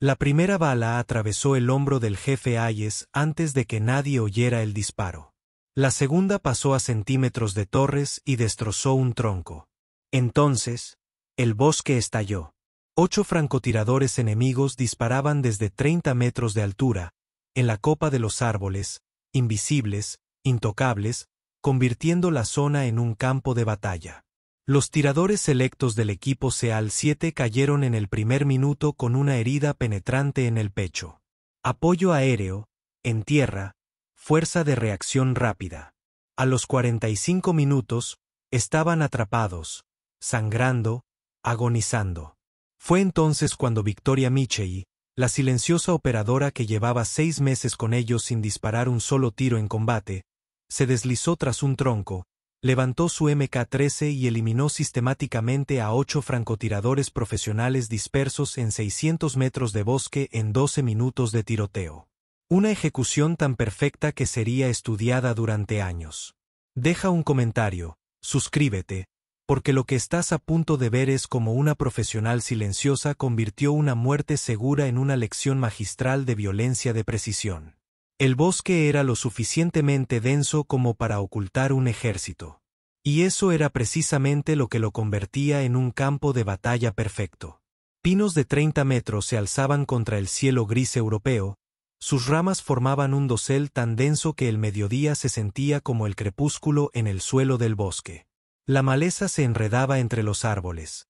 La primera bala atravesó el hombro del jefe Hayes antes de que nadie oyera el disparo. La segunda pasó a centímetros de Torres y destrozó un tronco. Entonces, el bosque estalló. 8 francotiradores enemigos disparaban desde 30 metros de altura, en la copa de los árboles, invisibles, intocables, convirtiendo la zona en un campo de batalla. Los tiradores selectos del equipo SEAL 7 cayeron en el primer minuto con una herida penetrante en el pecho. Apoyo aéreo, en tierra, fuerza de reacción rápida. A los 45 minutos, estaban atrapados, sangrando, agonizando. Fue entonces cuando Victoria Michei, la silenciosa operadora que llevaba 6 meses con ellos sin disparar un solo tiro en combate, se deslizó tras un tronco, levantó su MK-13 y eliminó sistemáticamente a 8 francotiradores profesionales dispersos en 600 metros de bosque en 12 minutos de tiroteo. Una ejecución tan perfecta que sería estudiada durante años. Deja un comentario, suscríbete, porque lo que estás a punto de ver es como una profesional silenciosa convirtió una muerte segura en una lección magistral de violencia de precisión. El bosque era lo suficientemente denso como para ocultar un ejército. Y eso era precisamente lo que lo convertía en un campo de batalla perfecto. Pinos de 30 metros se alzaban contra el cielo gris europeo, sus ramas formaban un dosel tan denso que el mediodía se sentía como el crepúsculo en el suelo del bosque. La maleza se enredaba entre los árboles.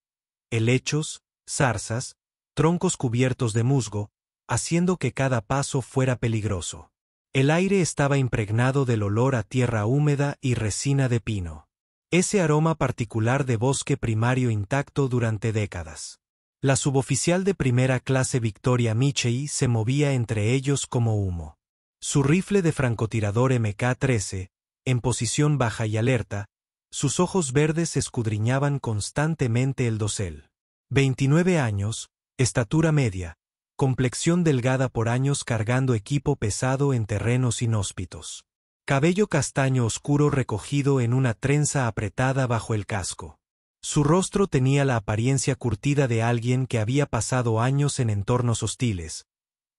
Helechos, zarzas, troncos cubiertos de musgo, haciendo que cada paso fuera peligroso. El aire estaba impregnado del olor a tierra húmeda y resina de pino. Ese aroma particular de bosque primario intacto durante décadas. La suboficial de primera clase Victoria Michei se movía entre ellos como humo. Su rifle de francotirador MK-13, en posición baja y alerta, sus ojos verdes escudriñaban constantemente el dosel. 29 años, estatura media, complexión delgada por años cargando equipo pesado en terrenos inhóspitos. Cabello castaño oscuro recogido en una trenza apretada bajo el casco. Su rostro tenía la apariencia curtida de alguien que había pasado años en entornos hostiles,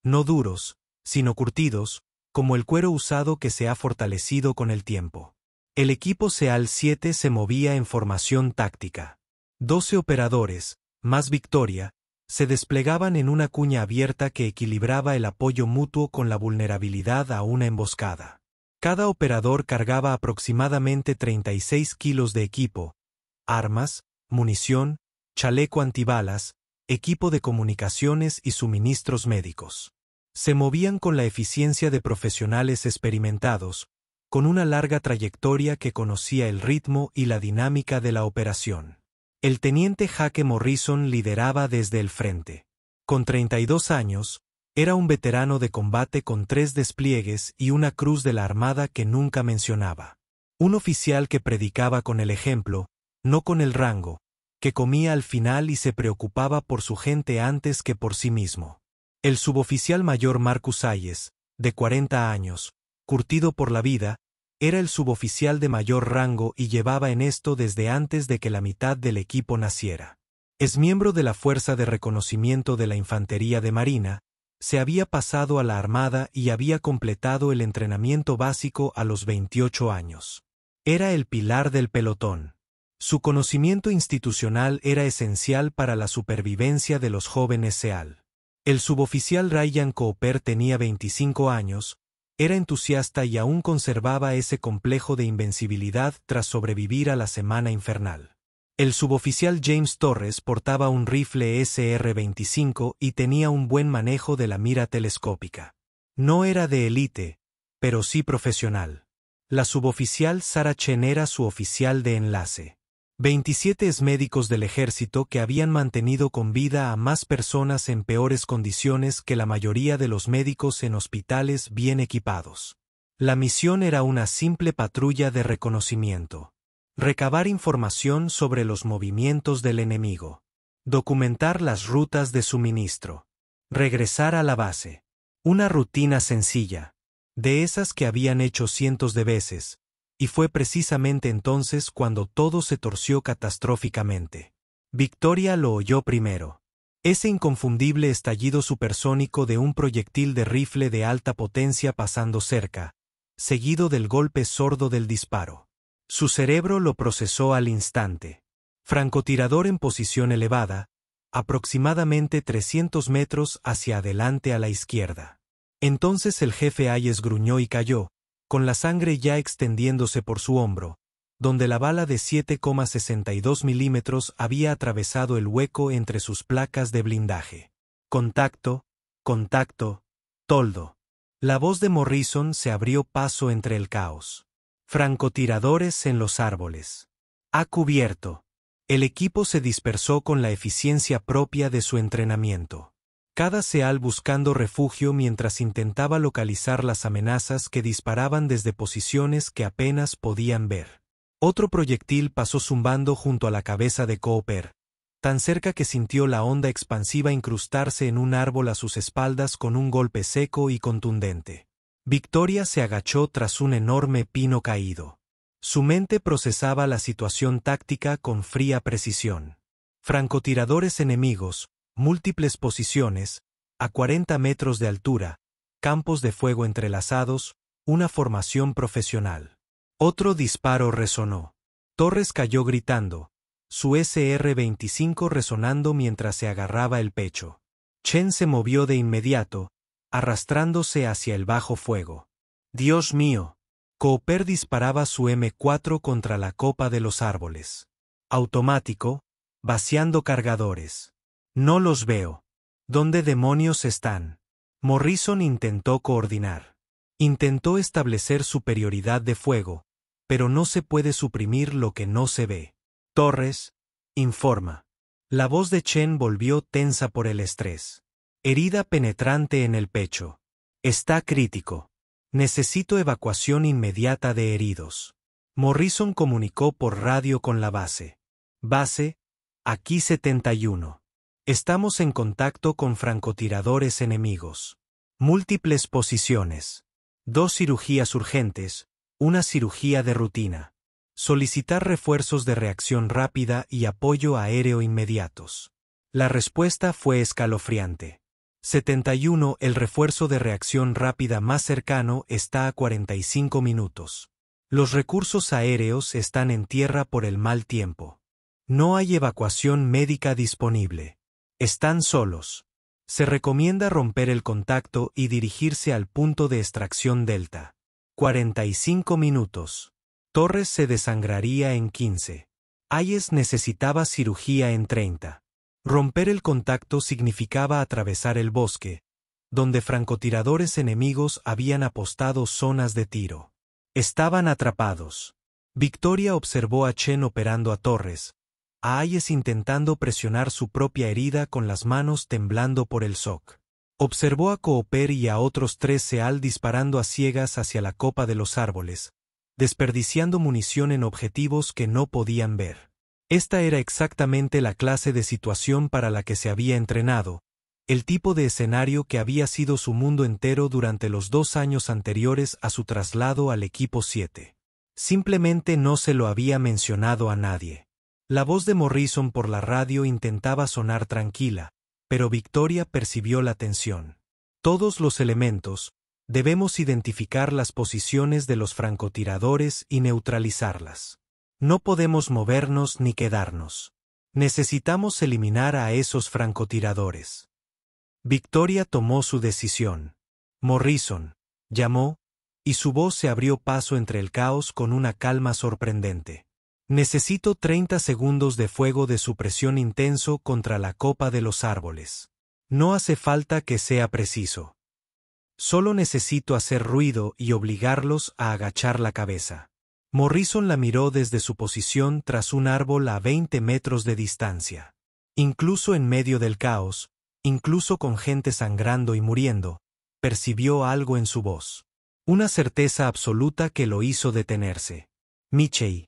no duros, sino curtidos, como el cuero usado que se ha fortalecido con el tiempo. El equipo SEAL 7 se movía en formación táctica. 12 operadores, más Victoria, se desplegaban en una cuña abierta que equilibraba el apoyo mutuo con la vulnerabilidad a una emboscada. Cada operador cargaba aproximadamente 36 kilos de equipo, armas, munición, chaleco antibalas, equipo de comunicaciones y suministros médicos. Se movían con la eficiencia de profesionales experimentados, con una larga trayectoria que conocía el ritmo y la dinámica de la operación. El teniente Jake Morrison lideraba desde el frente. Con 32 años, era un veterano de combate con 3 despliegues y una cruz de la Armada que nunca mencionaba. Un oficial que predicaba con el ejemplo, no con el rango, que comía al final y se preocupaba por su gente antes que por sí mismo. El suboficial mayor Marcus Hayes, de 40 años, curtido por la vida, era el suboficial de mayor rango y llevaba en esto desde antes de que la mitad del equipo naciera. Es miembro de la Fuerza de Reconocimiento de la Infantería de Marina, se había pasado a la Armada y había completado el entrenamiento básico a los 28 años. Era el pilar del pelotón. Su conocimiento institucional era esencial para la supervivencia de los jóvenes SEAL. El suboficial Ryan Cooper tenía 25 años, era entusiasta y aún conservaba ese complejo de invencibilidad tras sobrevivir a la Semana Infernal. El suboficial James Torres portaba un rifle SR-25 y tenía un buen manejo de la mira telescópica. No era de élite, pero sí profesional. La suboficial Sarah Chen era su oficial de enlace. 27 médicos del ejército que habían mantenido con vida a más personas en peores condiciones que la mayoría de los médicos en hospitales bien equipados. La misión era una simple patrulla de reconocimiento. Recabar información sobre los movimientos del enemigo. Documentar las rutas de suministro. Regresar a la base. Una rutina sencilla. De esas que habían hecho cientos de veces. Y fue precisamente entonces cuando todo se torció catastróficamente. Victoria lo oyó primero. Ese inconfundible estallido supersónico de un proyectil de rifle de alta potencia pasando cerca, seguido del golpe sordo del disparo. Su cerebro lo procesó al instante. Francotirador en posición elevada, aproximadamente 300 metros hacia adelante a la izquierda. Entonces el jefe Hayes gruñó y cayó, con la sangre ya extendiéndose por su hombro, donde la bala de 7,62 milímetros había atravesado el hueco entre sus placas de blindaje. Contacto, contacto, toldo. La voz de Morrison se abrió paso entre el caos. Francotiradores en los árboles. Ha cubierto. El equipo se dispersó con la eficiencia propia de su entrenamiento. Cada SEAL buscando refugio mientras intentaba localizar las amenazas que disparaban desde posiciones que apenas podían ver. Otro proyectil pasó zumbando junto a la cabeza de Cooper, tan cerca que sintió la onda expansiva incrustarse en un árbol a sus espaldas con un golpe seco y contundente. Victoria se agachó tras un enorme pino caído. Su mente procesaba la situación táctica con fría precisión. Francotiradores enemigos, múltiples posiciones, a 40 metros de altura, campos de fuego entrelazados, una formación profesional. Otro disparo resonó. Torres cayó gritando, su SR-25 resonando mientras se agarraba el pecho. Chen se movió de inmediato, arrastrándose hacia el bajo fuego. ¡Dios mío! Cooper disparaba su M4 contra la copa de los árboles. Automático, vaciando cargadores. No los veo. ¿Dónde demonios están? Morrison intentó coordinar. Intentó establecer superioridad de fuego, pero no se puede suprimir lo que no se ve. Torres, informa. La voz de Chen volvió tensa por el estrés. Herida penetrante en el pecho. Está crítico. Necesito evacuación inmediata de heridos. Morrison comunicó por radio con la base. Base, aquí 71. Estamos en contacto con francotiradores enemigos. Múltiples posiciones. 2 cirugías urgentes, una cirugía de rutina. Solicitar refuerzos de reacción rápida y apoyo aéreo inmediatos. La respuesta fue escalofriante. 71. El refuerzo de reacción rápida más cercano está a 45 minutos. Los recursos aéreos están en tierra por el mal tiempo. No hay evacuación médica disponible. Están solos. Se recomienda romper el contacto y dirigirse al punto de extracción Delta. 45 minutos. Torres se desangraría en 15. Hayes necesitaba cirugía en 30. Romper el contacto significaba atravesar el bosque, donde francotiradores enemigos habían apostado zonas de tiro. Estaban atrapados. Victoria observó a Chen operando a Torres, a Hayes intentando presionar su propia herida con las manos temblando por el shock. Observó a Cooper y a otros 3 SEAL disparando a ciegas hacia la copa de los árboles, desperdiciando munición en objetivos que no podían ver. Esta era exactamente la clase de situación para la que se había entrenado, el tipo de escenario que había sido su mundo entero durante los 2 años anteriores a su traslado al equipo 7. Simplemente no se lo había mencionado a nadie. La voz de Morrison por la radio intentaba sonar tranquila, pero Victoria percibió la tensión. Todos los elementos, debemos identificar las posiciones de los francotiradores y neutralizarlas. No podemos movernos ni quedarnos. Necesitamos eliminar a esos francotiradores. Victoria tomó su decisión. Morrison, llamó, y su voz se abrió paso entre el caos con una calma sorprendente. Necesito 30 segundos de fuego de supresión intenso contra la copa de los árboles. No hace falta que sea preciso. Solo necesito hacer ruido y obligarlos a agachar la cabeza. Morrison la miró desde su posición tras un árbol a 20 metros de distancia. Incluso en medio del caos, incluso con gente sangrando y muriendo, percibió algo en su voz. Una certeza absoluta que lo hizo detenerse. Michei,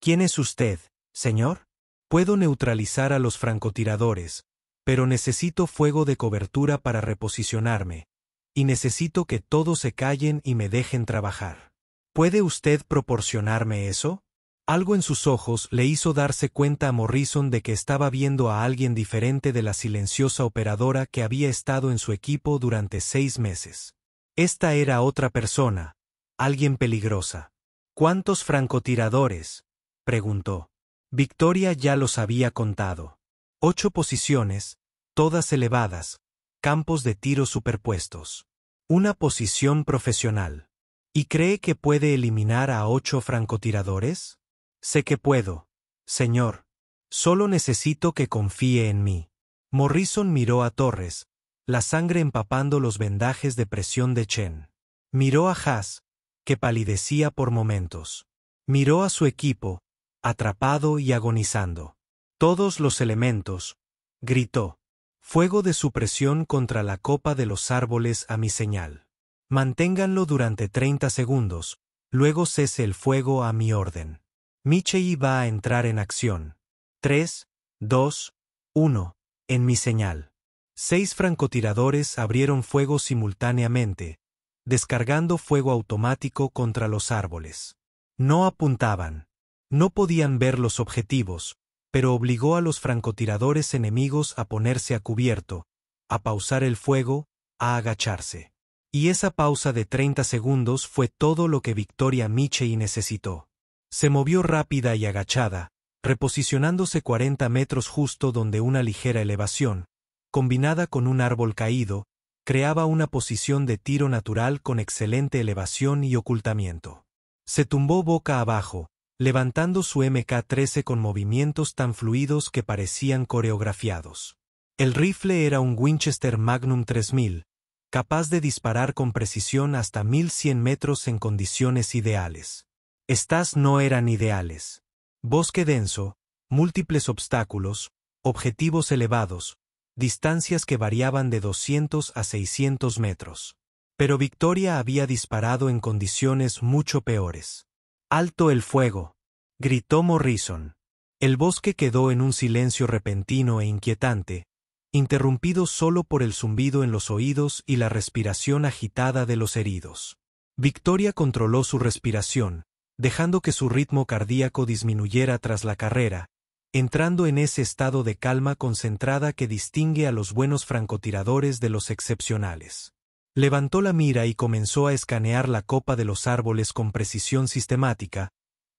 ¿quién es usted, señor? Puedo neutralizar a los francotiradores, pero necesito fuego de cobertura para reposicionarme, y necesito que todos se callen y me dejen trabajar. ¿Puede usted proporcionarme eso? Algo en sus ojos le hizo darse cuenta a Morrison de que estaba viendo a alguien diferente de la silenciosa operadora que había estado en su equipo durante 6 meses. Esta era otra persona, alguien peligrosa. ¿Cuántos francotiradores?, preguntó. Victoria ya los había contado. 8 posiciones, todas elevadas, campos de tiro superpuestos. Una posición profesional. ¿Y cree que puede eliminar a 8 francotiradores? Sé que puedo, señor. Solo necesito que confíe en mí. Morrison miró a Torres, la sangre empapando los vendajes de presión de Chen. Miró a Haas, que palidecía por momentos. Miró a su equipo, atrapado y agonizando. Todos los elementos, gritó. Fuego de supresión contra la copa de los árboles a mi señal. Manténganlo durante 30 segundos, luego cese el fuego a mi orden. Michei va a entrar en acción. 3, 2, 1, en mi señal. 6 francotiradores abrieron fuego simultáneamente, descargando fuego automático contra los árboles. No apuntaban. No podían ver los objetivos, pero obligó a los francotiradores enemigos a ponerse a cubierto, a pausar el fuego, a agacharse. Y esa pausa de 30 segundos fue todo lo que Victoria Michei necesitó. Se movió rápida y agachada, reposicionándose 40 metros justo donde una ligera elevación, combinada con un árbol caído, creaba una posición de tiro natural con excelente elevación y ocultamiento. Se tumbó boca abajo, levantando su Mk-13 con movimientos tan fluidos que parecían coreografiados. El rifle era un Winchester Magnum 3000, capaz de disparar con precisión hasta 1100 metros en condiciones ideales. Estas no eran ideales. Bosque denso, múltiples obstáculos, objetivos elevados, distancias que variaban de 200 a 600 metros. Pero Victoria había disparado en condiciones mucho peores. ¡Alto el fuego!, gritó Morrison. El bosque quedó en un silencio repentino e inquietante, interrumpido solo por el zumbido en los oídos y la respiración agitada de los heridos. Victoria controló su respiración, dejando que su ritmo cardíaco disminuyera tras la carrera, entrando en ese estado de calma concentrada que distingue a los buenos francotiradores de los excepcionales. Levantó la mira y comenzó a escanear la copa de los árboles con precisión sistemática,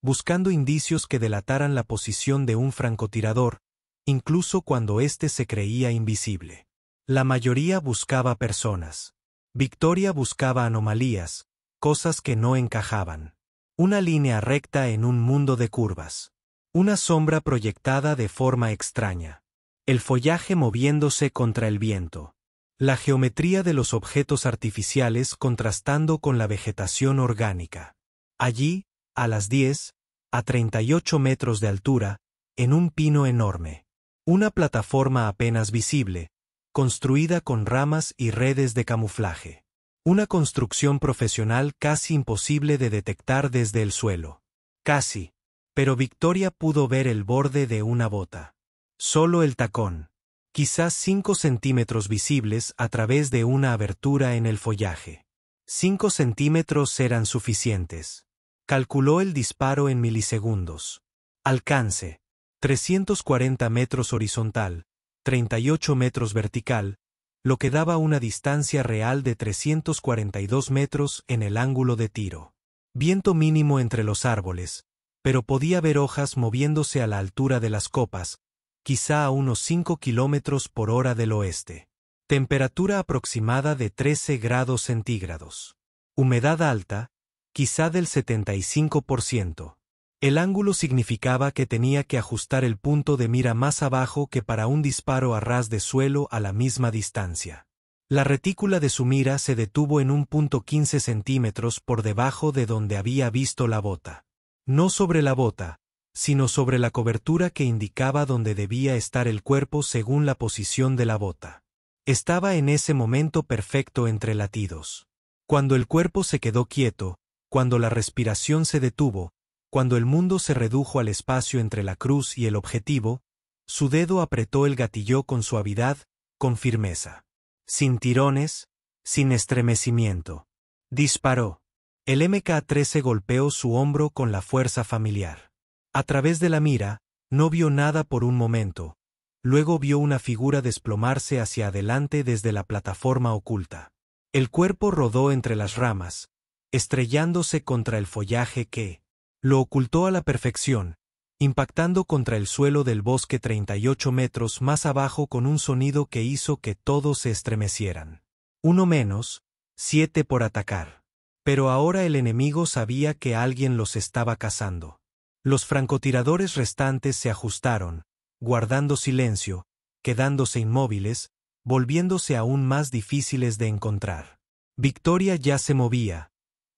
buscando indicios que delataran la posición de un francotirador, incluso cuando éste se creía invisible. La mayoría buscaba personas. Victoria buscaba anomalías, cosas que no encajaban. Una línea recta en un mundo de curvas. Una sombra proyectada de forma extraña. El follaje moviéndose contra el viento. La geometría de los objetos artificiales contrastando con la vegetación orgánica. Allí, a las 10, a 38 metros de altura, en un pino enorme. Una plataforma apenas visible, construida con ramas y redes de camuflaje. Una construcción profesional casi imposible de detectar desde el suelo. Casi. Pero Victoria pudo ver el borde de una bota. Solo el tacón. Quizás 5 centímetros visibles a través de una abertura en el follaje. 5 centímetros eran suficientes. Calculó el disparo en milisegundos. Alcance: 340 metros horizontal, 38 metros vertical, lo que daba una distancia real de 342 metros en el ángulo de tiro. Viento mínimo entre los árboles, pero podía ver hojas moviéndose a la altura de las copas, quizá a unos 5 kilómetros por hora del oeste. Temperatura aproximada de 13 grados centígrados. Humedad alta, quizá del 75%. El ángulo significaba que tenía que ajustar el punto de mira más abajo que para un disparo a ras de suelo a la misma distancia. La retícula de su mira se detuvo en un punto 15 centímetros por debajo de donde había visto la bota. No sobre la bota, sino sobre la cobertura que indicaba dónde debía estar el cuerpo según la posición de la bota. Estaba en ese momento perfecto entre latidos. Cuando el cuerpo se quedó quieto, cuando la respiración se detuvo, cuando el mundo se redujo al espacio entre la cruz y el objetivo, su dedo apretó el gatillo con suavidad, con firmeza. Sin tirones, sin estremecimiento. Disparó. El Mk-13 golpeó su hombro con la fuerza familiar. A través de la mira, no vio nada por un momento. Luego vio una figura desplomarse hacia adelante desde la plataforma oculta. El cuerpo rodó entre las ramas, estrellándose contra el follaje que lo ocultó a la perfección, impactando contra el suelo del bosque 38 metros más abajo con un sonido que hizo que todos se estremecieran. Uno menos, 7 por atacar. Pero ahora el enemigo sabía que alguien los estaba cazando. Los francotiradores restantes se ajustaron, guardando silencio, quedándose inmóviles, volviéndose aún más difíciles de encontrar. Victoria ya se movía,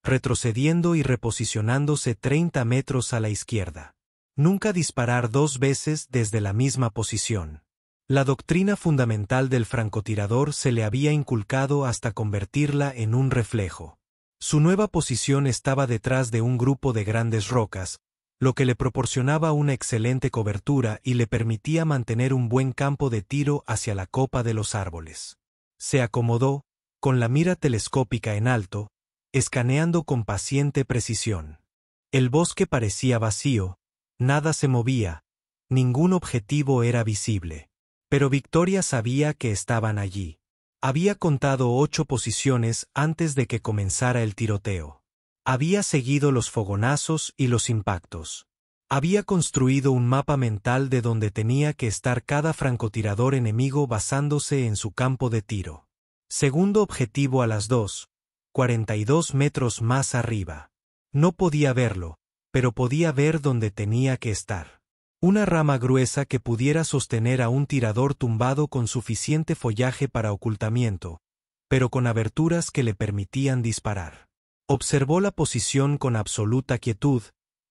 retrocediendo y reposicionándose 30 metros a la izquierda. Nunca disparar 2 veces desde la misma posición. La doctrina fundamental del francotirador se le había inculcado hasta convertirla en un reflejo. Su nueva posición estaba detrás de un grupo de grandes rocas, lo que le proporcionaba una excelente cobertura y le permitía mantener un buen campo de tiro hacia la copa de los árboles. Se acomodó, con la mira telescópica en alto, escaneando con paciente precisión. El bosque parecía vacío, nada se movía, ningún objetivo era visible. Pero Victoria sabía que estaban allí. Había contado 8 posiciones antes de que comenzara el tiroteo. Había seguido los fogonazos y los impactos. Había construido un mapa mental de donde tenía que estar cada francotirador enemigo basándose en su campo de tiro. Segundo objetivo a las 42 metros más arriba. No podía verlo, pero podía ver dónde tenía que estar. Una rama gruesa que pudiera sostener a un tirador tumbado con suficiente follaje para ocultamiento, pero con aberturas que le permitían disparar. Observó la posición con absoluta quietud,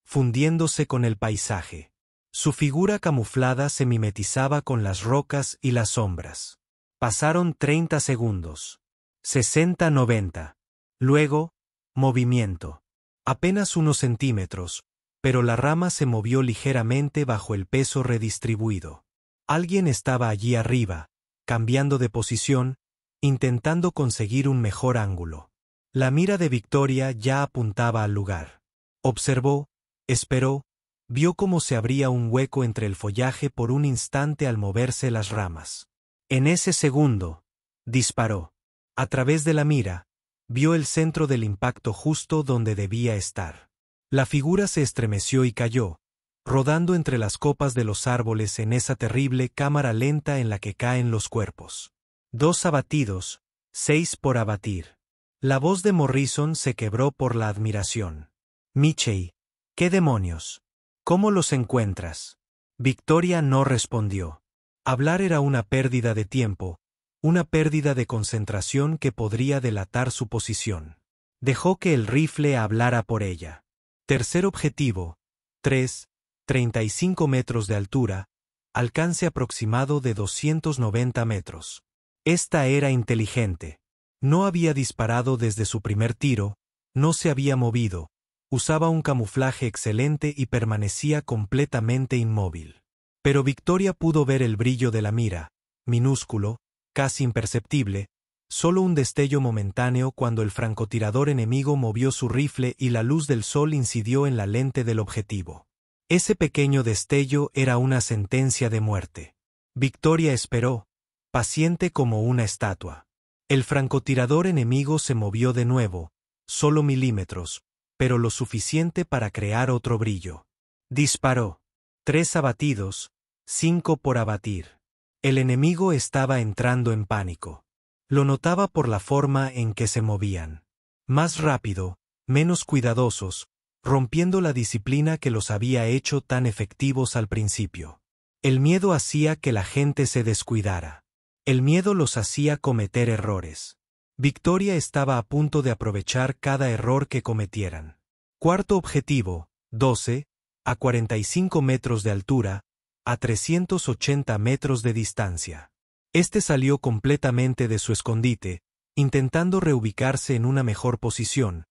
fundiéndose con el paisaje. Su figura camuflada se mimetizaba con las rocas y las sombras. Pasaron 30 segundos. 60-90. Luego, movimiento. Apenas unos centímetros, pero la rama se movió ligeramente bajo el peso redistribuido. Alguien estaba allí arriba, cambiando de posición, intentando conseguir un mejor ángulo. La mira de Victoria ya apuntaba al lugar. Observó, esperó, vio cómo se abría un hueco entre el follaje por un instante al moverse las ramas. En ese segundo, disparó. A través de la mira, vio el centro del impacto justo donde debía estar. La figura se estremeció y cayó, rodando entre las copas de los árboles en esa terrible cámara lenta en la que caen los cuerpos. 2 abatidos, 6 por abatir. La voz de Morrison se quebró por la admiración. Michey, ¿qué demonios? ¿Cómo los encuentras? Victoria no respondió. Hablar era una pérdida de tiempo, una pérdida de concentración que podría delatar su posición. Dejó que el rifle hablara por ella. Tercer objetivo, 35 metros de altura, alcance aproximado de 290 metros. Esta era inteligente. No había disparado desde su primer tiro, no se había movido, usaba un camuflaje excelente y permanecía completamente inmóvil. Pero Victoria pudo ver el brillo de la mira, minúsculo, casi imperceptible, solo un destello momentáneo cuando el francotirador enemigo movió su rifle y la luz del sol incidió en la lente del objetivo. Ese pequeño destello era una sentencia de muerte. Victoria esperó, paciente como una estatua. El francotirador enemigo se movió de nuevo, solo milímetros, pero lo suficiente para crear otro brillo. Disparó. 3 abatidos, 5 por abatir. El enemigo estaba entrando en pánico. Lo notaba por la forma en que se movían. Más rápido, menos cuidadosos, rompiendo la disciplina que los había hecho tan efectivos al principio. El miedo hacía que la gente se descuidara. El miedo los hacía cometer errores. Victoria estaba a punto de aprovechar cada error que cometieran. Cuarto objetivo, 12, a 45 metros de altura, a 380 metros de distancia. Este salió completamente de su escondite, intentando reubicarse en una mejor posición,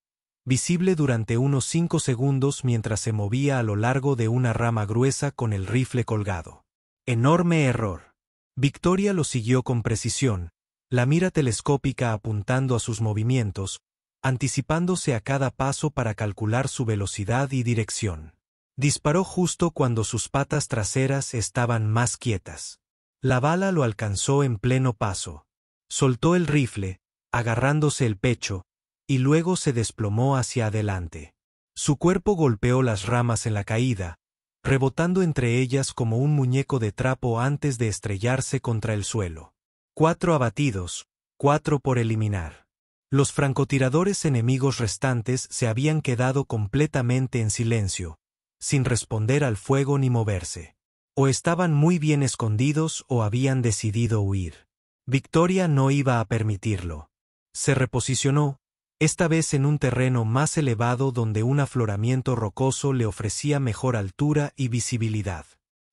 visible durante unos 5 segundos mientras se movía a lo largo de una rama gruesa con el rifle colgado. Enorme error. Victoria lo siguió con precisión, la mira telescópica apuntando a sus movimientos, anticipándose a cada paso para calcular su velocidad y dirección. Disparó justo cuando sus patas traseras estaban más quietas. La bala lo alcanzó en pleno paso. Soltó el rifle, agarrándose el pecho, y luego se desplomó hacia adelante. Su cuerpo golpeó las ramas en la caída, rebotando entre ellas como un muñeco de trapo antes de estrellarse contra el suelo. 4 abatidos, 4 por eliminar. Los francotiradores enemigos restantes se habían quedado completamente en silencio, sin responder al fuego ni moverse. O estaban muy bien escondidos o habían decidido huir. Victoria no iba a permitirlo. Se reposicionó, esta vez en un terreno más elevado donde un afloramiento rocoso le ofrecía mejor altura y visibilidad.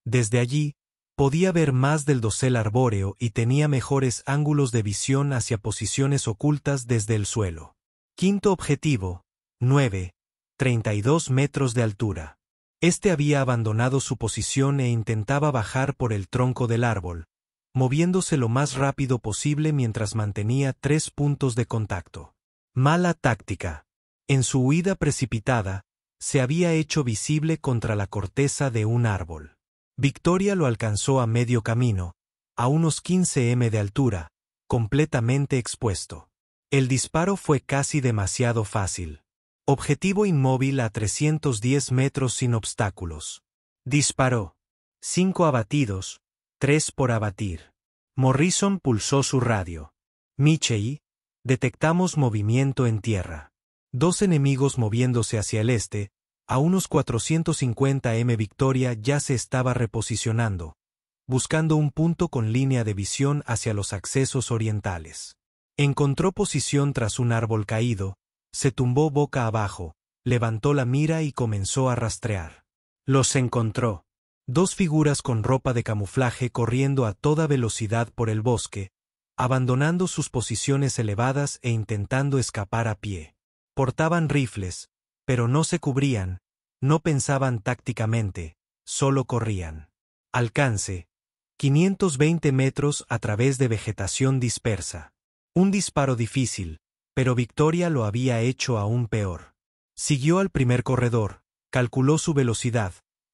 Desde allí, podía ver más del dosel arbóreo y tenía mejores ángulos de visión hacia posiciones ocultas desde el suelo. Quinto objetivo, 9, 32 metros de altura. Este había abandonado su posición e intentaba bajar por el tronco del árbol, moviéndose lo más rápido posible mientras mantenía 3 puntos de contacto. Mala táctica. En su huida precipitada, se había hecho visible contra la corteza de un árbol. Victoria lo alcanzó a medio camino, a unos 15 m de altura, completamente expuesto. El disparo fue casi demasiado fácil. Objetivo inmóvil a 310 metros sin obstáculos. Disparó. 5 abatidos, 3 por abatir. Morrison pulsó su radio. Michei, detectamos movimiento en tierra. 2 enemigos moviéndose hacia el este, a unos 450 m. Victoria ya se estaba reposicionando, buscando un punto con línea de visión hacia los accesos orientales. Encontró posición tras un árbol caído, se tumbó boca abajo, levantó la mira y comenzó a rastrear. Los encontró. 2 figuras con ropa de camuflaje corriendo a toda velocidad por el bosque, abandonando sus posiciones elevadas e intentando escapar a pie. Portaban rifles, pero no se cubrían, no pensaban tácticamente, solo corrían. Alcance: 520 metros a través de vegetación dispersa. Un disparo difícil, pero Victoria lo había hecho aún peor. Siguió al primer corredor, calculó su velocidad,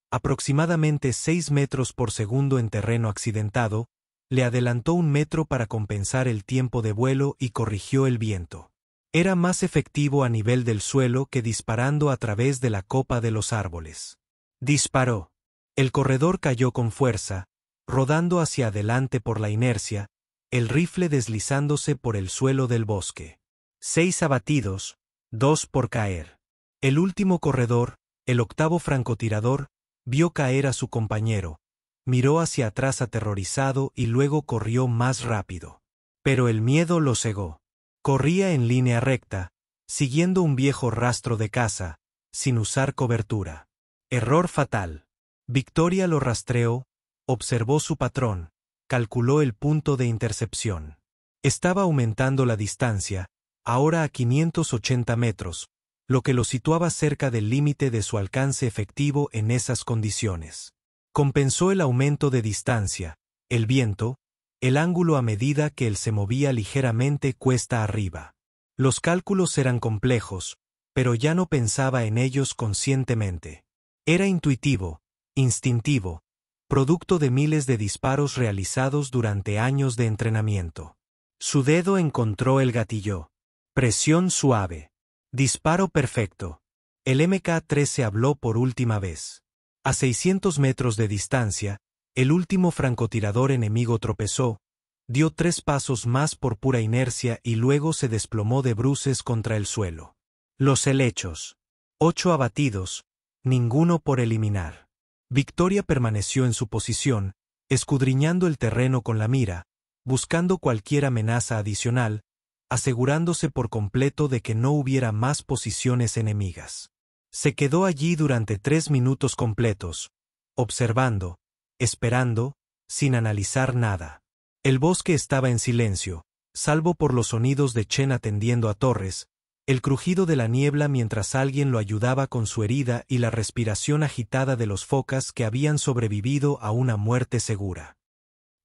aproximadamente 6 metros por segundo en terreno accidentado, le adelantó 1 metro para compensar el tiempo de vuelo y corrigió el viento. Era más efectivo a nivel del suelo que disparando a través de la copa de los árboles. Disparó. El corredor cayó con fuerza, rodando hacia adelante por la inercia, el rifle deslizándose por el suelo del bosque. 6 abatidos, 2 por caer. El último corredor, el octavo francotirador, vio caer a su compañero, miró hacia atrás aterrorizado y luego corrió más rápido. Pero el miedo lo cegó. Corría en línea recta, siguiendo un viejo rastro de caza, sin usar cobertura. Error fatal. Victoria lo rastreó, observó su patrón, calculó el punto de intercepción. Estaba aumentando la distancia, ahora a 580 metros, lo que lo situaba cerca del límite de su alcance efectivo en esas condiciones. Compensó el aumento de distancia, el viento, el ángulo a medida que él se movía ligeramente cuesta arriba. Los cálculos eran complejos, pero ya no pensaba en ellos conscientemente. Era intuitivo, instintivo, producto de miles de disparos realizados durante años de entrenamiento. Su dedo encontró el gatillo. Presión suave. Disparo perfecto. El Mk-13 habló por última vez. A 600 metros de distancia, el último francotirador enemigo tropezó, dio 3 pasos más por pura inercia y luego se desplomó de bruces contra el suelo. Los helechos. 8 abatidos, ninguno por eliminar. Victoria permaneció en su posición, escudriñando el terreno con la mira, buscando cualquier amenaza adicional, asegurándose por completo de que no hubiera más posiciones enemigas. Se quedó allí durante 3 minutos completos, observando, esperando, sin analizar nada. El bosque estaba en silencio, salvo por los sonidos de Chen atendiendo a Torres, el crujido de la niebla mientras alguien lo ayudaba con su herida y la respiración agitada de los focas que habían sobrevivido a una muerte segura.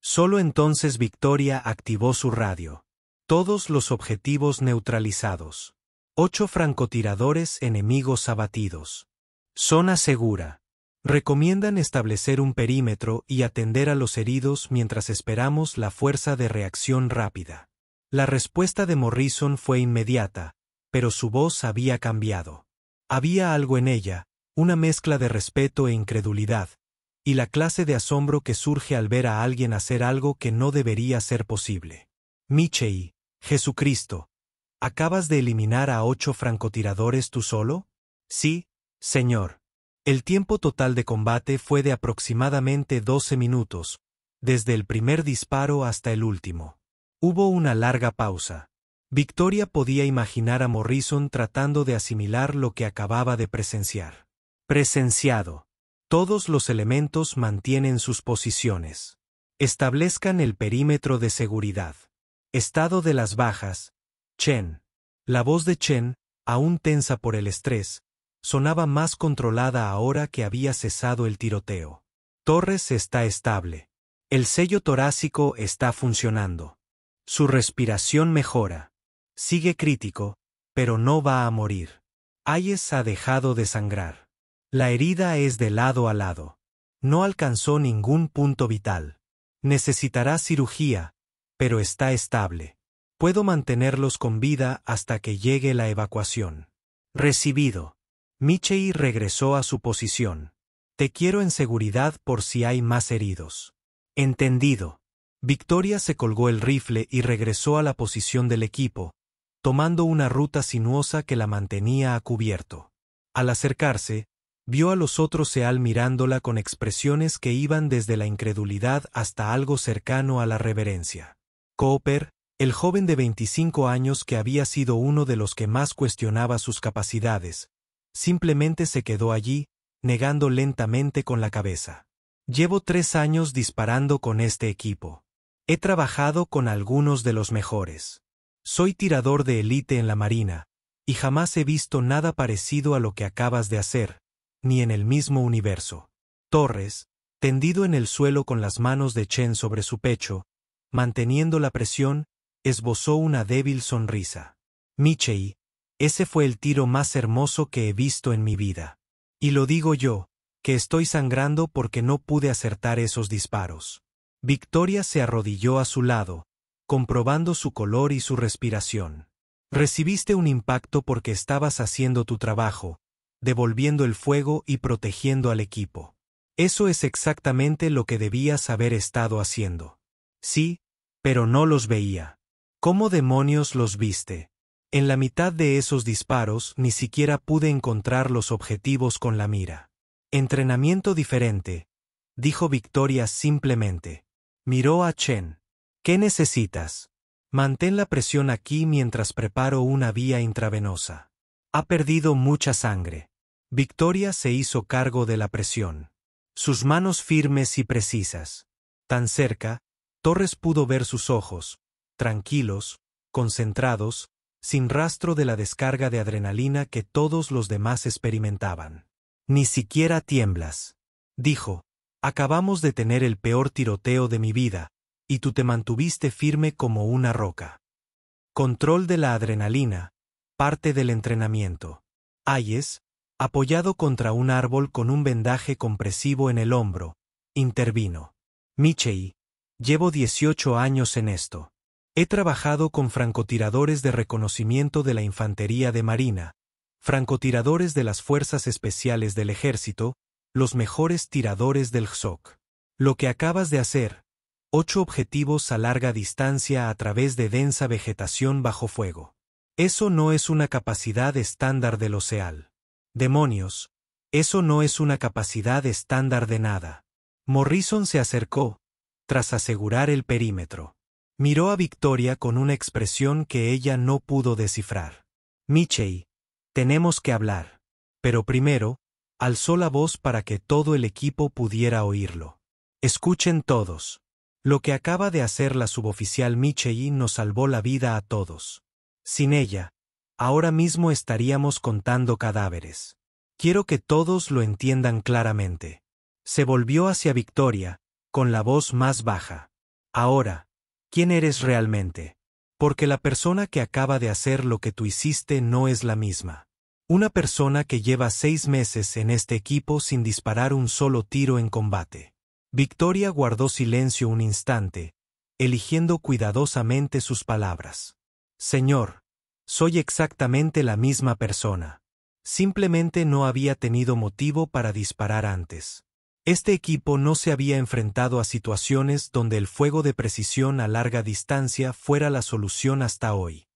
Solo entonces Victoria activó su radio. Todos los objetivos neutralizados. 8 francotiradores enemigos abatidos. Zona segura. Recomiendan establecer un perímetro y atender a los heridos mientras esperamos la fuerza de reacción rápida. La respuesta de Morrison fue inmediata, pero su voz había cambiado. Había algo en ella, una mezcla de respeto e incredulidad, y la clase de asombro que surge al ver a alguien hacer algo que no debería ser posible. Michei, Jesucristo, ¿acabas de eliminar a 8 francotiradores tú solo? Sí, señor. El tiempo total de combate fue de aproximadamente 12 minutos, desde el primer disparo hasta el último. Hubo una larga pausa. Victoria podía imaginar a Morrison tratando de asimilar lo que acababa de presenciar. Presenciado. Todos los elementos mantienen sus posiciones. Establezcan el perímetro de seguridad. Estado de las bajas. Chen. La voz de Chen, aún tensa por el estrés, sonaba más controlada ahora que había cesado el tiroteo. Torres está estable. El sello torácico está funcionando. Su respiración mejora. Sigue crítico, pero no va a morir. Hayes ha dejado de sangrar. La herida es de lado a lado. No alcanzó ningún punto vital. Necesitará cirugía, pero está estable. Puedo mantenerlos con vida hasta que llegue la evacuación. Recibido. Michei regresó a su posición. Te quiero en seguridad por si hay más heridos. Entendido. Victoria se colgó el rifle y regresó a la posición del equipo, tomando una ruta sinuosa que la mantenía a cubierto. Al acercarse, vio a los otros SEAL mirándola con expresiones que iban desde la incredulidad hasta algo cercano a la reverencia. Cooper, el joven de 25 años que había sido uno de los que más cuestionaba sus capacidades, simplemente se quedó allí, negando lentamente con la cabeza. Llevo 3 años disparando con este equipo. He trabajado con algunos de los mejores. Soy tirador de élite en la Marina, y jamás he visto nada parecido a lo que acabas de hacer, ni en el mismo universo. Torres, tendido en el suelo con las manos de Chen sobre su pecho, manteniendo la presión, esbozó una débil sonrisa. Michei, ese fue el tiro más hermoso que he visto en mi vida. Y lo digo yo, que estoy sangrando porque no pude acertar esos disparos. Victoria se arrodilló a su lado, comprobando su color y su respiración. Recibiste un impacto porque estabas haciendo tu trabajo, devolviendo el fuego y protegiendo al equipo. Eso es exactamente lo que debías haber estado haciendo. Sí, pero no los veía. ¿Cómo demonios los viste? En la mitad de esos disparos ni siquiera pude encontrar los objetivos con la mira. Entrenamiento diferente, dijo Victoria simplemente. Miró a Chen. ¿Qué necesitas? Mantén la presión aquí mientras preparo una vía intravenosa. Ha perdido mucha sangre. Victoria se hizo cargo de la presión. Sus manos firmes y precisas. Tan cerca, Torres pudo ver sus ojos, tranquilos, concentrados, sin rastro de la descarga de adrenalina que todos los demás experimentaban. Ni siquiera tiemblas, dijo. Acabamos de tener el peor tiroteo de mi vida, y tú te mantuviste firme como una roca. Control de la adrenalina, parte del entrenamiento. Hayes, apoyado contra un árbol con un vendaje compresivo en el hombro, intervino. Michei, llevo 18 años en esto. He trabajado con francotiradores de reconocimiento de la Infantería de Marina, francotiradores de las Fuerzas Especiales del Ejército, los mejores tiradores del GSOC. Lo que acabas de hacer, 8 objetivos a larga distancia a través de densa vegetación bajo fuego. Eso no es una capacidad estándar del SEAL. Demonios, eso no es una capacidad estándar de nada. Morrison se acercó, tras asegurar el perímetro. Miró a Victoria con una expresión que ella no pudo descifrar. Michei, tenemos que hablar. Pero primero, alzó la voz para que todo el equipo pudiera oírlo. Escuchen todos. Lo que acaba de hacer la suboficial Michei nos salvó la vida a todos. Sin ella, ahora mismo estaríamos contando cadáveres. Quiero que todos lo entiendan claramente. Se volvió hacia Victoria, con la voz más baja. Ahora, ¿quién eres realmente? Porque la persona que acaba de hacer lo que tú hiciste no es la misma. Una persona que lleva 6 meses en este equipo sin disparar un solo tiro en combate. Victoria guardó silencio un instante, eligiendo cuidadosamente sus palabras. Señor, soy exactamente la misma persona. Simplemente no había tenido motivo para disparar antes. Este equipo no se había enfrentado a situaciones donde el fuego de precisión a larga distancia fuera la solución hasta hoy.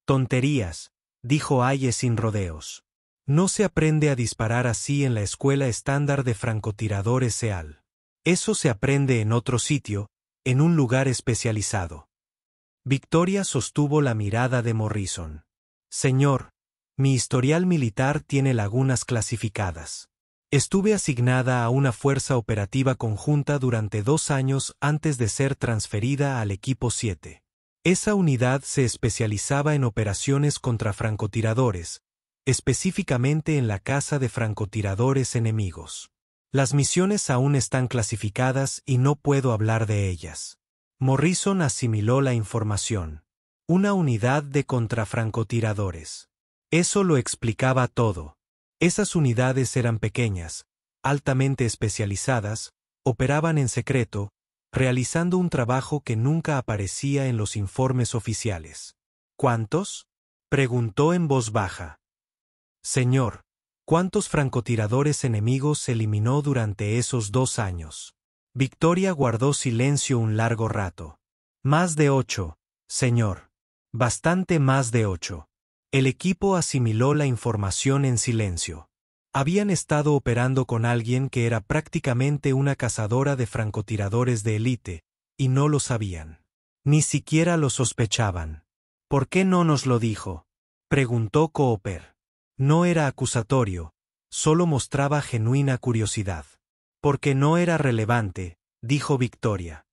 Tonterías, dijo Hayes sin rodeos. No se aprende a disparar así en la escuela estándar de francotiradores SEAL. Eso se aprende en otro sitio, en un lugar especializado. Victoria sostuvo la mirada de Morrison. Señor, mi historial militar tiene lagunas clasificadas. Estuve asignada a una fuerza operativa conjunta durante 2 años antes de ser transferida al equipo 7. Esa unidad se especializaba en operaciones contra francotiradores, específicamente en la caza de francotiradores enemigos. Las misiones aún están clasificadas y no puedo hablar de ellas. Morrison asimiló la información. Una unidad de contrafrancotiradores. Eso lo explicaba todo. Esas unidades eran pequeñas, altamente especializadas, operaban en secreto, realizando un trabajo que nunca aparecía en los informes oficiales. ¿Cuántos?, preguntó en voz baja. Señor, ¿cuántos francotiradores enemigos eliminó durante esos 2 años? Victoria guardó silencio un largo rato. Más de 8, señor. Bastante más de 8. El equipo asimiló la información en silencio. Habían estado operando con alguien que era prácticamente una cazadora de francotiradores de élite, y no lo sabían. Ni siquiera lo sospechaban. ¿Por qué no nos lo dijo?, preguntó Cooper. No era acusatorio, solo mostraba genuina curiosidad. Porque no era relevante, dijo Victoria.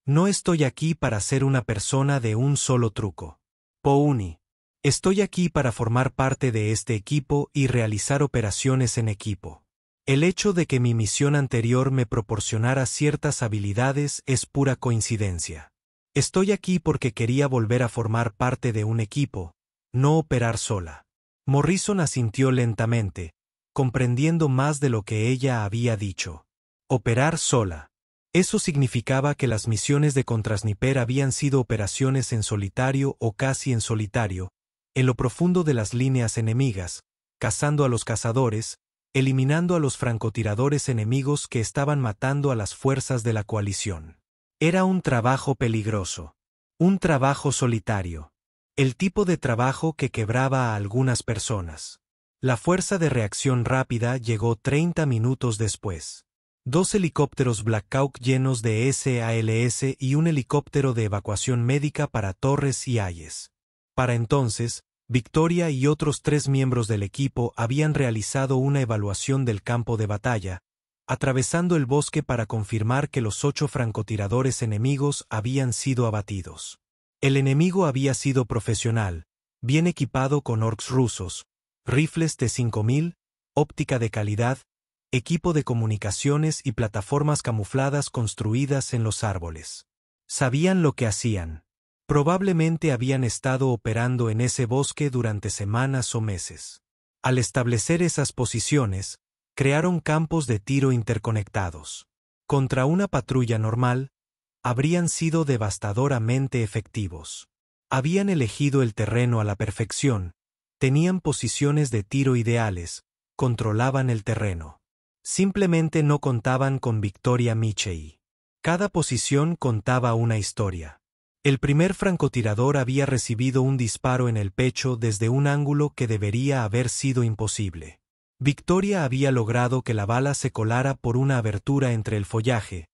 No estoy aquí para ser una persona de un solo truco. Pouni. Estoy aquí para formar parte de este equipo y realizar operaciones en equipo. El hecho de que mi misión anterior me proporcionara ciertas habilidades es pura coincidencia. Estoy aquí porque quería volver a formar parte de un equipo, no operar sola. Morrison asintió lentamente, comprendiendo más de lo que ella había dicho. Operar sola. Eso significaba que las misiones de Contrasniper habían sido operaciones en solitario o casi en solitario, en lo profundo de las líneas enemigas, cazando a los cazadores, eliminando a los francotiradores enemigos que estaban matando a las fuerzas de la coalición. Era un trabajo peligroso. Un trabajo solitario. El tipo de trabajo que quebraba a algunas personas. La fuerza de reacción rápida llegó 30 minutos después. 2 helicópteros Black Hawk llenos de SALS y un helicóptero de evacuación médica para Torres y Hayes. Para entonces, Victoria y otros 3 miembros del equipo habían realizado una evaluación del campo de batalla, atravesando el bosque para confirmar que los 8 francotiradores enemigos habían sido abatidos. El enemigo había sido profesional, bien equipado con orcs rusos, rifles T-5000, óptica de calidad, equipo de comunicaciones y plataformas camufladas construidas en los árboles. Sabían lo que hacían. Probablemente habían estado operando en ese bosque durante semanas o meses. Al establecer esas posiciones, crearon campos de tiro interconectados. Contra una patrulla normal, habrían sido devastadoramente efectivos. Habían elegido el terreno a la perfección, tenían posiciones de tiro ideales, controlaban el terreno. Simplemente no contaban con Victoria Michei. Cada posición contaba una historia. El primer francotirador había recibido un disparo en el pecho desde un ángulo que debería haber sido imposible. Victoria había logrado que la bala se colara por una abertura entre el follaje,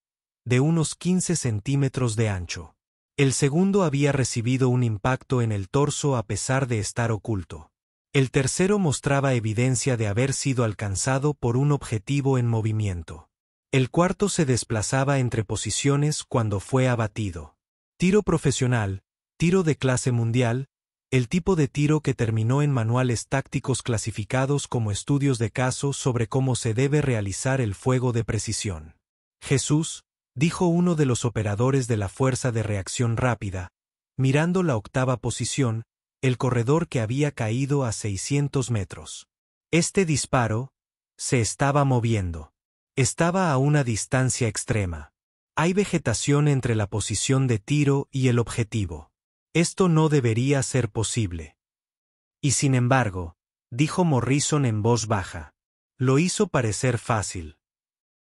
de unos 15 centímetros de ancho. El segundo había recibido un impacto en el torso a pesar de estar oculto. El tercero mostraba evidencia de haber sido alcanzado por un objetivo en movimiento. El cuarto se desplazaba entre posiciones cuando fue abatido. Tiro profesional, tiro de clase mundial, el tipo de tiro que terminó en manuales tácticos clasificados como estudios de caso sobre cómo se debe realizar el fuego de precisión. Jesús, dijo uno de los operadores de la Fuerza de Reacción Rápida, mirando la 8ª posición, el corredor que había caído a 600 metros. Este disparo se estaba moviendo. Estaba a una distancia extrema. Hay vegetación entre la posición de tiro y el objetivo. Esto no debería ser posible. Y sin embargo, dijo Morrison en voz baja. Lo hizo parecer fácil.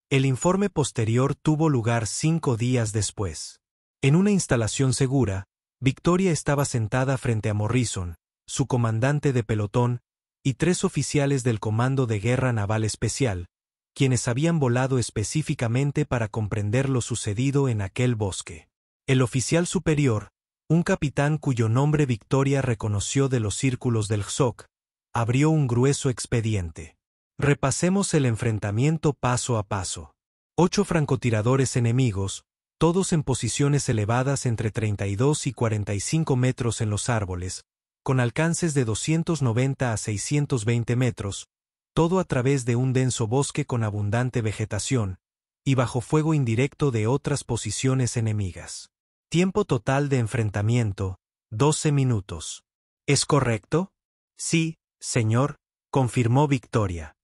El informe posterior tuvo lugar 5 días después. En una instalación segura, Victoria estaba sentada frente a Morrison, su comandante de pelotón, y 3 oficiales del Comando de Guerra Naval Especial, quienes habían volado específicamente para comprender lo sucedido en aquel bosque. El oficial superior, un capitán cuyo nombre Victoria reconoció de los círculos del GSOC, abrió un grueso expediente. Repasemos el enfrentamiento paso a paso. 8 francotiradores enemigos, todos en posiciones elevadas entre 32 y 45 metros en los árboles, con alcances de 290 a 620 metros, todo a través de un denso bosque con abundante vegetación, y bajo fuego indirecto de otras posiciones enemigas. Tiempo total de enfrentamiento, 12 minutos. ¿Es correcto? Sí, señor, confirmó Victoria.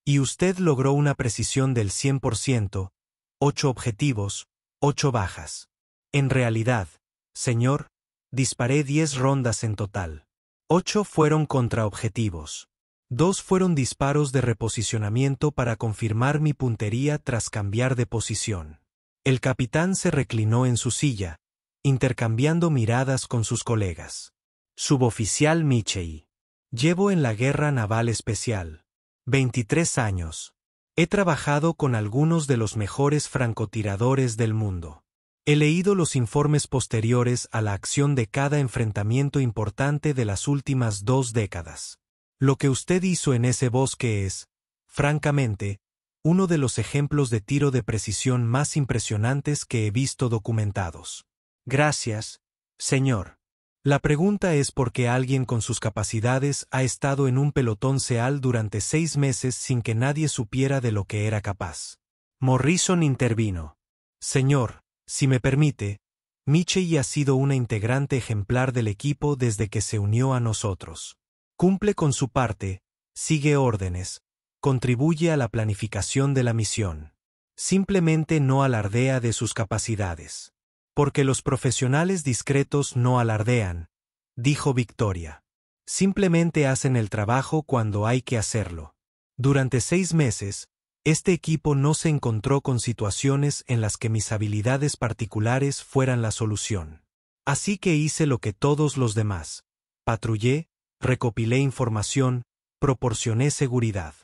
Y usted logró una precisión del 100%, 8 objetivos, 8 bajas. En realidad, señor, disparé 10 rondas en total. 8 fueron contraobjetivos. 2 fueron disparos de reposicionamiento para confirmar mi puntería tras cambiar de posición. El capitán se reclinó en su silla, intercambiando miradas con sus colegas. Suboficial Michei. Llevo en la Guerra Naval Especial 23 años. He trabajado con algunos de los mejores francotiradores del mundo. He leído los informes posteriores a la acción de cada enfrentamiento importante de las últimas 2 décadas. Lo que usted hizo en ese bosque es, francamente, uno de los ejemplos de tiro de precisión más impresionantes que he visto documentados. Gracias, señor. La pregunta es por qué alguien con sus capacidades ha estado en un pelotón SEAL durante 6 meses sin que nadie supiera de lo que era capaz. Morrison intervino. Señor, si me permite, Michei ha sido una integrante ejemplar del equipo desde que se unió a nosotros. Cumple con su parte, sigue órdenes, contribuye a la planificación de la misión. Simplemente no alardea de sus capacidades. Porque los profesionales discretos no alardean, dijo Victoria. Simplemente hacen el trabajo cuando hay que hacerlo. Durante 6 meses, este equipo no se encontró con situaciones en las que mis habilidades particulares fueran la solución. Así que hice lo que todos los demás. Patrullé, recopilé información, proporcioné seguridad.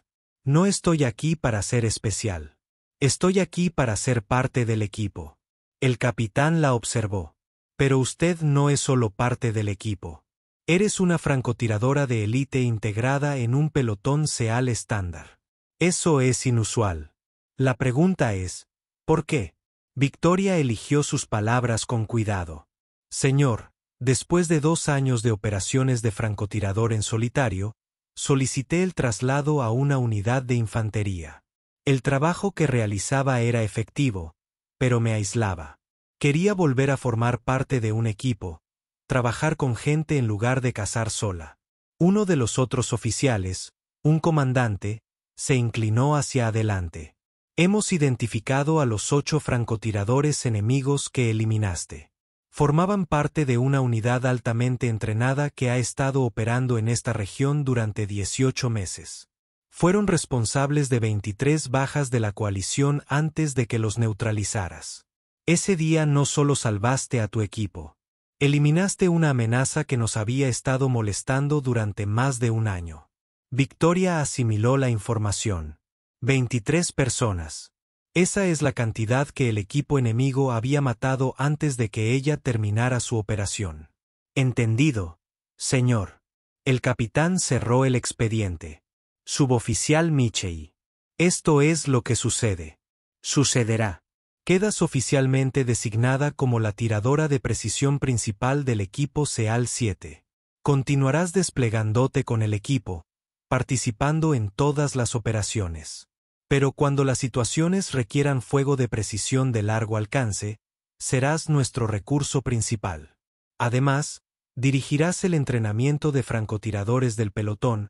No estoy aquí para ser especial. Estoy aquí para ser parte del equipo. El capitán la observó. Pero usted no es solo parte del equipo. Eres una francotiradora de élite integrada en un pelotón SEAL estándar. Eso es inusual. La pregunta es, ¿por qué? Victoria eligió sus palabras con cuidado. Señor, después de 2 años de operaciones de francotirador en solitario, solicité el traslado a una unidad de infantería. El trabajo que realizaba era efectivo, pero me aislaba. Quería volver a formar parte de un equipo, trabajar con gente en lugar de cazar sola. Uno de los otros oficiales, un comandante, se inclinó hacia adelante. Hemos identificado a los 8 francotiradores enemigos que eliminaste. Formaban parte de una unidad altamente entrenada que ha estado operando en esta región durante 18 meses. Fueron responsables de 23 bajas de la coalición antes de que los neutralizaras. Ese día no solo salvaste a tu equipo. Eliminaste una amenaza que nos había estado molestando durante más de 1 año. Victoria asimiló la información. 23 personas. Esa es la cantidad que el equipo enemigo había matado antes de que ella terminara su operación. Entendido, señor. El capitán cerró el expediente. Suboficial Michei. Esto es lo que sucede. Sucederá. Quedas oficialmente designada como la tiradora de precisión principal del equipo SEAL 7. Continuarás desplegándote con el equipo, participando en todas las operaciones. Pero cuando las situaciones requieran fuego de precisión de largo alcance, serás nuestro recurso principal. Además, Dirigirás el entrenamiento de francotiradores del pelotón,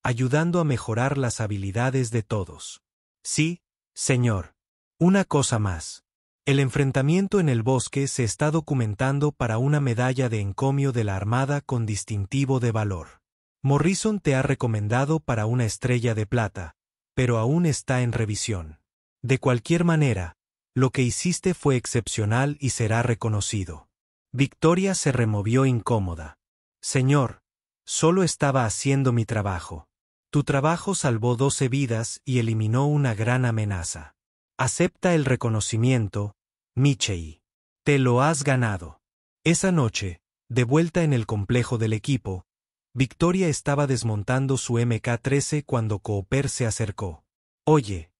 ayudando a mejorar las habilidades de todos. Sí, señor. Una cosa más. El enfrentamiento en el bosque se está documentando para una medalla de encomio de la Armada con distintivo de valor. Morrison te ha recomendado para una estrella de plata, pero aún está en revisión. De cualquier manera, lo que hiciste fue excepcional y será reconocido. Victoria se removió incómoda. Señor, solo estaba haciendo mi trabajo. Tu trabajo salvó 12 vidas y eliminó una gran amenaza. Acepta el reconocimiento, Michei. Te lo has ganado. Esa noche, de vuelta en el complejo del equipo, Victoria estaba desmontando su Mk-13 cuando Cooper se acercó. Oye,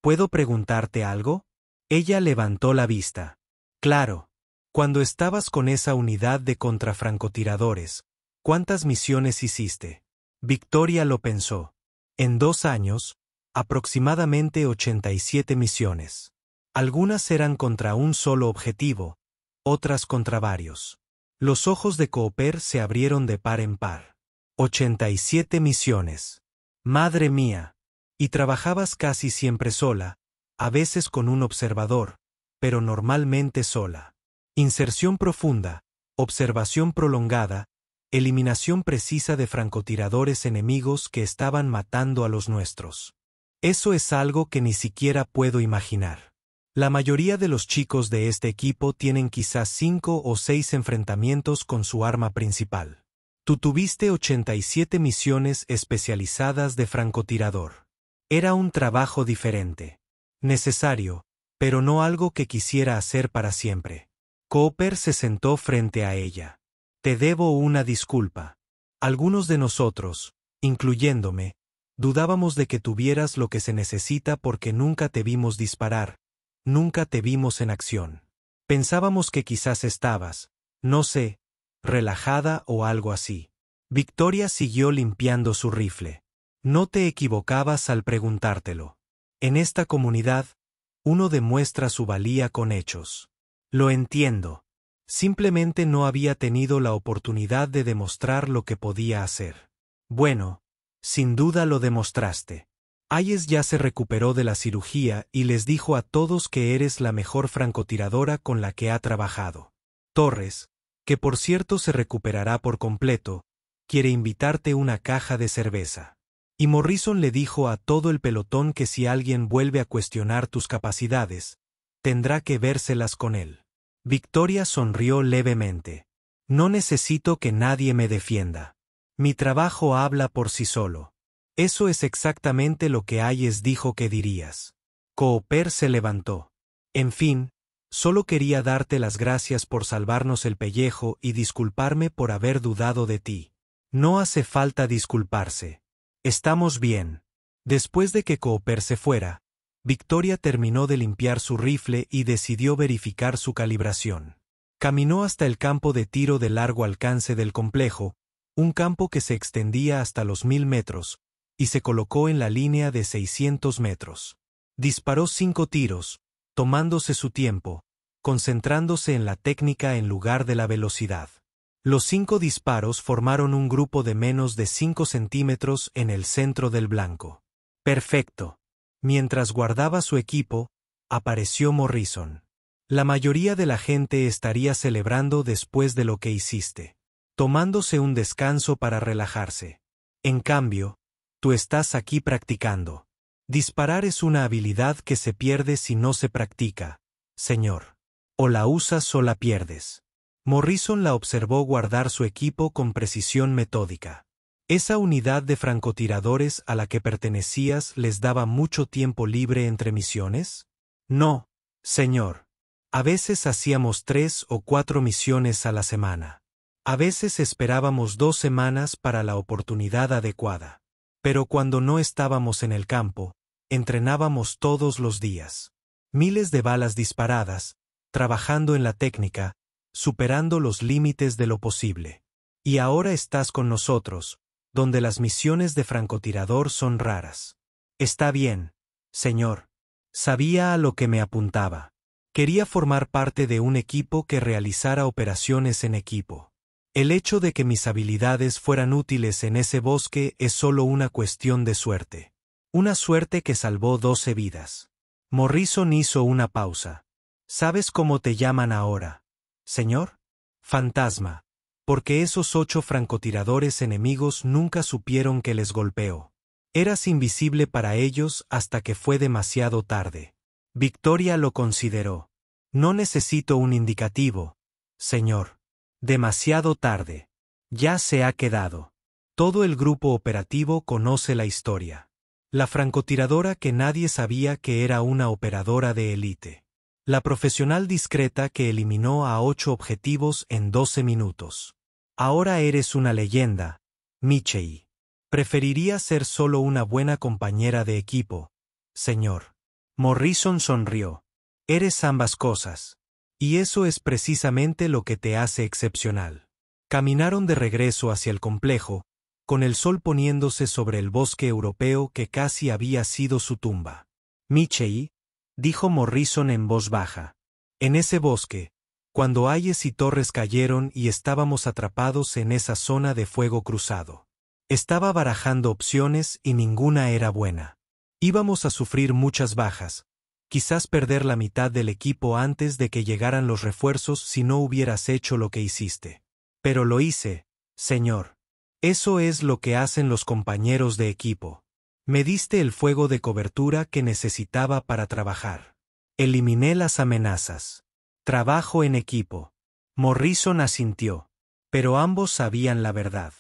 ¿puedo preguntarte algo? Ella levantó la vista. Claro. Cuando estabas con esa unidad de contrafrancotiradores, ¿cuántas misiones hiciste? Victoria lo pensó. En 2 años, aproximadamente 87 misiones. Algunas eran contra un solo objetivo, otras contra varios. Los ojos de Cooper se abrieron de par en par. 87 misiones. Madre mía. Y trabajabas casi siempre sola, a veces con un observador, pero normalmente sola. Inserción profunda, observación prolongada, eliminación precisa de francotiradores enemigos que estaban matando a los nuestros. Eso es algo que ni siquiera puedo imaginar. La mayoría de los chicos de este equipo tienen quizás 5 o 6 enfrentamientos con su arma principal. Tú tuviste 87 misiones especializadas de francotirador. Era un trabajo diferente. Necesario, pero no algo que quisiera hacer para siempre. Cooper se sentó frente a ella. Te debo una disculpa. Algunos de nosotros, incluyéndome, dudábamos de que tuvieras lo que se necesita porque nunca te vimos disparar, nunca te vimos en acción. Pensábamos que quizás estabas, no sé, relajada o algo así. Victoria siguió limpiando su rifle. No te equivocabas al preguntártelo. En esta comunidad, uno demuestra su valía con hechos. Lo entiendo. Simplemente no había tenido la oportunidad de demostrar lo que podía hacer. Bueno, sin duda lo demostraste. Hayes ya se recuperó de la cirugía y les dijo a todos que eres la mejor francotiradora con la que ha trabajado. Torres, que por cierto se recuperará por completo, quiere invitarte una caja de cerveza. Y Morrison le dijo a todo el pelotón que si alguien vuelve a cuestionar tus capacidades, tendrá que vérselas con él. Victoria sonrió levemente. No necesito que nadie me defienda. Mi trabajo habla por sí solo. Eso es exactamente lo que Hayes dijo que dirías. Cooper se levantó. En fin, solo quería darte las gracias por salvarnos el pellejo y disculparme por haber dudado de ti. No hace falta disculparse. Estamos bien. Después de que Cooper se fuera, Victoria terminó de limpiar su rifle y decidió verificar su calibración. Caminó hasta el campo de tiro de largo alcance del complejo, un campo que se extendía hasta los 1000 metros, y se colocó en la línea de 600 metros. Disparó 5 tiros, tomándose su tiempo, concentrándose en la técnica en lugar de la velocidad. Los 5 disparos formaron un grupo de menos de 5 centímetros en el centro del blanco. Perfecto. Mientras guardaba su equipo, apareció Morrison. La mayoría de la gente estaría celebrando después de lo que hiciste, tomándose un descanso para relajarse. En cambio, tú estás aquí practicando. Disparar es una habilidad que se pierde si no se practica, señor. O la usas o la pierdes. Morrison la observó guardar su equipo con precisión metódica. ¿Esa unidad de francotiradores a la que pertenecías les daba mucho tiempo libre entre misiones? No, señor. A veces hacíamos 3 o 4 misiones a la semana. A veces esperábamos 2 semanas para la oportunidad adecuada. Pero cuando no estábamos en el campo, entrenábamos todos los días. Miles de balas disparadas, trabajando en la técnica, superando los límites de lo posible. Y ahora estás con nosotros, donde las misiones de francotirador son raras. Está bien, señor. Sabía a lo que me apuntaba. Quería formar parte de un equipo que realizara operaciones en equipo. El hecho de que mis habilidades fueran útiles en ese bosque es solo una cuestión de suerte. Una suerte que salvó 12 vidas. Morrison hizo una pausa. ¿Sabes cómo te llaman ahora, señor? Fantasma. Porque esos 8 francotiradores enemigos nunca supieron que les golpeó. Eras invisible para ellos hasta que fue demasiado tarde. Victoria lo consideró. No necesito un indicativo, señor. Demasiado tarde. Ya se ha quedado. Todo el grupo operativo conoce la historia. La francotiradora que nadie sabía que era una operadora de élite. La profesional discreta que eliminó a 8 objetivos en 12 minutos. Ahora eres una leyenda, Michei. Preferiría ser solo una buena compañera de equipo, señor. Morrison sonrió. Eres ambas cosas. Y eso es precisamente lo que te hace excepcional. Caminaron de regreso hacia el complejo, con el sol poniéndose sobre el bosque europeo que casi había sido su tumba. Michei, dijo Morrison en voz baja. En ese bosque, cuando Hayes y Torres cayeron y estábamos atrapados en esa zona de fuego cruzado. Estaba barajando opciones y ninguna era buena. Íbamos a sufrir muchas bajas. Quizás perder la mitad del equipo antes de que llegaran los refuerzos si no hubieras hecho lo que hiciste. Pero lo hice, señor. Eso es lo que hacen los compañeros de equipo. Me diste el fuego de cobertura que necesitaba para trabajar. Eliminé las amenazas. Trabajo en equipo. Morrison asintió. Pero ambos sabían la verdad.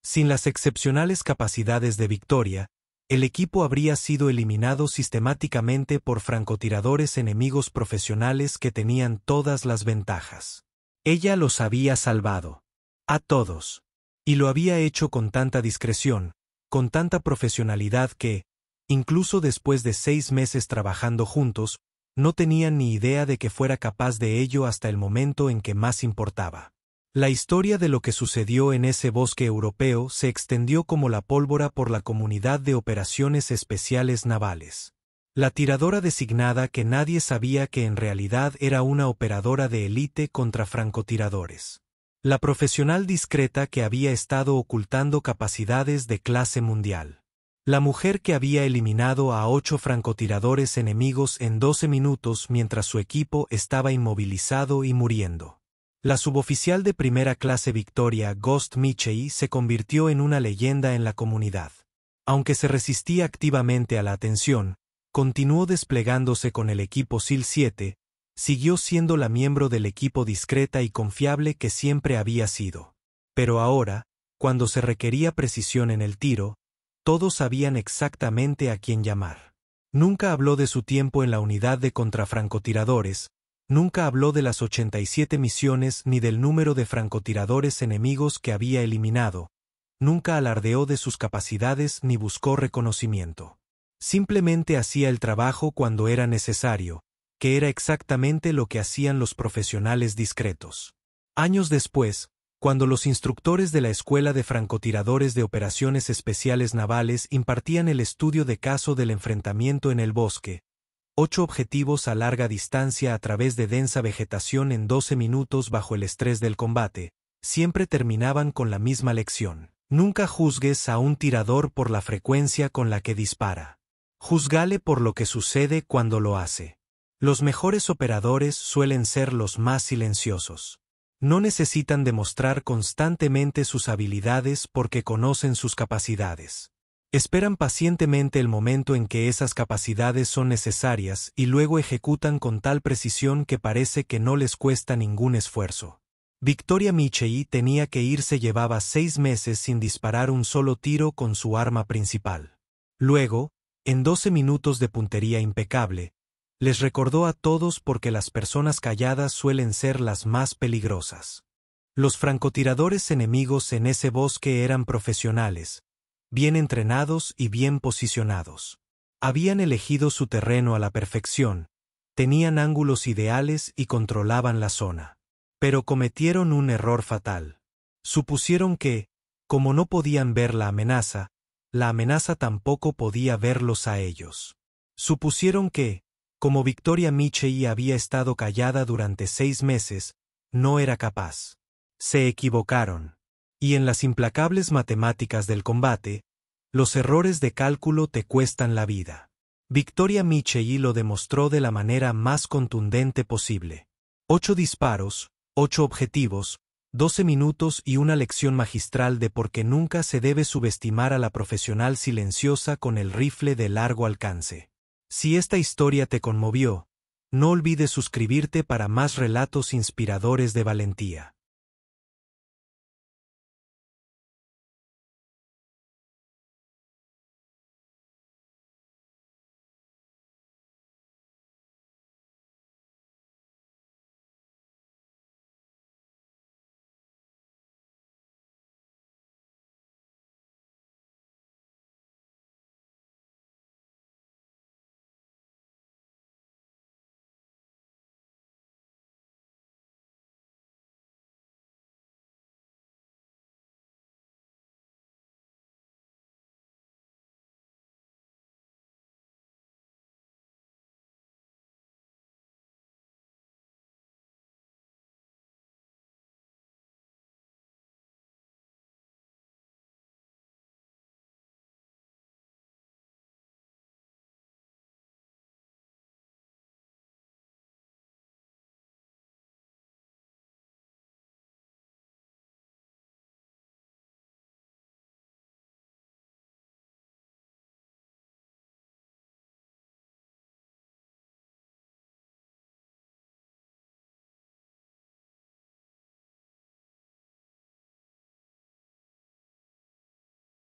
Sin las excepcionales capacidades de Victoria, el equipo habría sido eliminado sistemáticamente por francotiradores enemigos profesionales que tenían todas las ventajas. Ella los había salvado. A todos. Y lo había hecho con tanta discreción, con tanta profesionalidad que, incluso después de 6 meses trabajando juntos, no tenían ni idea de que fuera capaz de ello hasta el momento en que más importaba. La historia de lo que sucedió en ese bosque europeo se extendió como la pólvora por la comunidad de operaciones especiales navales. La tiradora designada que nadie sabía que en realidad era una operadora de élite contra francotiradores. La profesional discreta que había estado ocultando capacidades de clase mundial. La mujer que había eliminado a 8 francotiradores enemigos en 12 minutos mientras su equipo estaba inmovilizado y muriendo. La suboficial de primera clase Victoria Ghost Michei se convirtió en una leyenda en la comunidad. Aunque se resistía activamente a la atención, continuó desplegándose con el equipo SEAL 7, siguió siendo la miembro del equipo discreta y confiable que siempre había sido. Pero ahora, cuando se requería precisión en el tiro, todos sabían exactamente a quién llamar. Nunca habló de su tiempo en la unidad de contrafrancotiradores, nunca habló de las 87 misiones ni del número de francotiradores enemigos que había eliminado, nunca alardeó de sus capacidades ni buscó reconocimiento. Simplemente hacía el trabajo cuando era necesario, que era exactamente lo que hacían los profesionales discretos. Años después, cuando los instructores de la Escuela de Francotiradores de Operaciones Especiales Navales impartían el estudio de caso del enfrentamiento en el bosque, 8 objetivos a larga distancia a través de densa vegetación en 12 minutos bajo el estrés del combate, siempre terminaban con la misma lección. Nunca juzgues a un tirador por la frecuencia con la que dispara. Júzgale por lo que sucede cuando lo hace. Los mejores operadores suelen ser los más silenciosos. No necesitan demostrar constantemente sus habilidades porque conocen sus capacidades. Esperan pacientemente el momento en que esas capacidades son necesarias y luego ejecutan con tal precisión que parece que no les cuesta ningún esfuerzo. Victoria Michei tenía que irse, llevaba 6 meses sin disparar un solo tiro con su arma principal. Luego, en 12 minutos de puntería impecable, les recordó a todos por qué las personas calladas suelen ser las más peligrosas. Los francotiradores enemigos en ese bosque eran profesionales, bien entrenados y bien posicionados. Habían elegido su terreno a la perfección, tenían ángulos ideales y controlaban la zona. Pero cometieron un error fatal. Supusieron que, como no podían ver la amenaza tampoco podía verlos a ellos. Supusieron que, como Victoria Michei había estado callada durante 6 meses, no era capaz. Se equivocaron. Y en las implacables matemáticas del combate, los errores de cálculo te cuestan la vida. Victoria Micheli lo demostró de la manera más contundente posible. 8 disparos, 8 objetivos, 12 minutos y una lección magistral de por qué nunca se debe subestimar a la profesional silenciosa con el rifle de largo alcance. Si esta historia te conmovió, no olvides suscribirte para más relatos inspiradores de valentía.